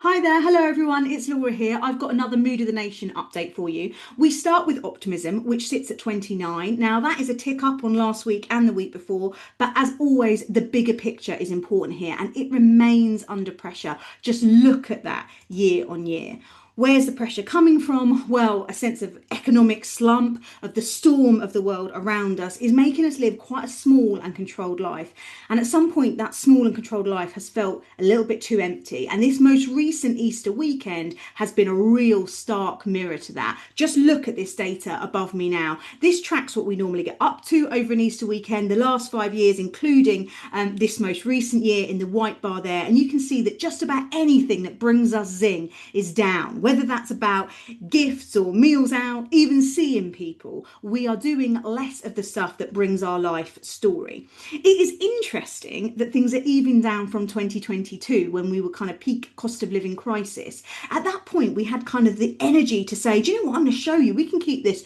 Hi there, hello everyone, it's Laura here. I've got another Mood of the Nation update for you. We start with optimism, which sits at 29. Now, that is a tick up on last week and the week before, but as always, the bigger picture is important here and it remains under pressure. Just look at that year on year. Where's the pressure coming from? Well, a sense of economic slump, of the storm of the world around us, is making us live quite a small and controlled life. And at some point, that small and controlled life has felt a little bit too empty. And this most recent Easter weekend has been a real stark mirror to that. Just look at this data above me now. This tracks what we normally get up to over an Easter weekend, the last 5 years, including this most recent year in the white bar there. And you can see that just about anything that brings us zing is down, whether that's about gifts or meals out, even seeing people. We are doing less of the stuff that brings our life story. It is interesting that things are even down from 2022 when we were kind of peak cost of living crisis. At that point, we had kind of the energy to say, do you know what, I'm going to show you. We can keep this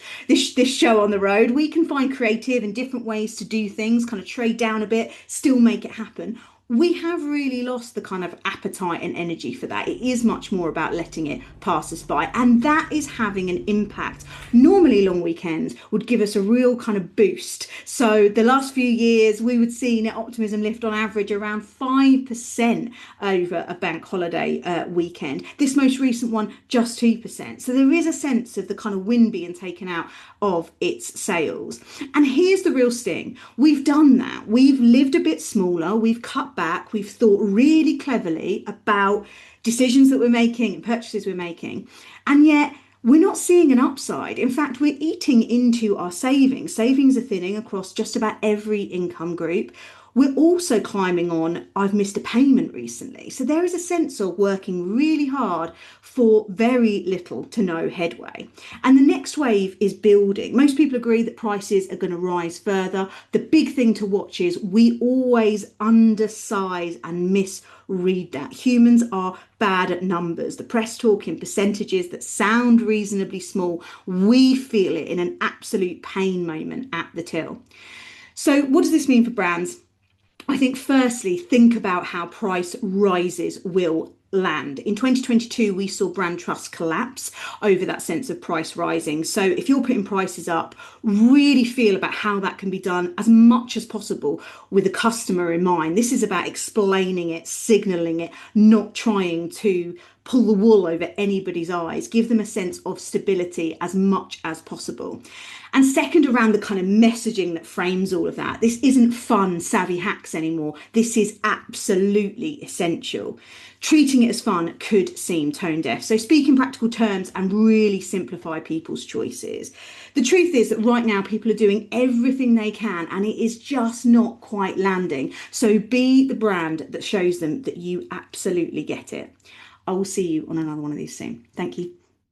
show on the road. We can find creative and different ways to do things, kind of trade down a bit, still make it happen. We have really lost the kind of appetite and energy for that. It is much more about letting it pass us by, and that is having an impact. Normally, long weekends would give us a real kind of boost. So, the last few years, we would see net optimism lift on average around 5% over a bank holiday weekend. This most recent one, just 2%. So, there is a sense of the kind of wind being taken out of its sails. And here's the real sting: we've done that. We've lived a bit smaller, we've cut back, we've thought really cleverly about decisions that we're making and purchases we're making, and yet we're not seeing an upside. In fact, we're eating into our savings. Savings are thinning across just about every income group. We're also climbing on, I've missed a payment recently. So there is a sense of working really hard for very little to no headway. And the next wave is building. Most people agree that prices are going to rise further. The big thing to watch is we always undersize and misread that. Humans are bad at numbers. The press talk in percentages that sound reasonably small. We feel it in an absolute pain moment at the till. So what does this mean for brands? I think firstly, think about how price rises will land. In 2022, we saw brand trust collapse over that sense of price rising. So if you're putting prices up, really feel about how that can be done as much as possible with the customer in mind. This is about explaining it, signaling it, not trying to pull the wool over anybody's eyes. Give them a sense of stability as much as possible. And second, around the kind of messaging that frames all of that. This isn't fun, savvy hacks anymore. This is absolutely essential. Treating it as fun could seem tone deaf. So speak in practical terms and really simplify people's choices. The truth is that right now people are doing everything they can and it is just not quite landing. So be the brand that shows them that you absolutely get it. I will see you on another one of these soon. Thank you.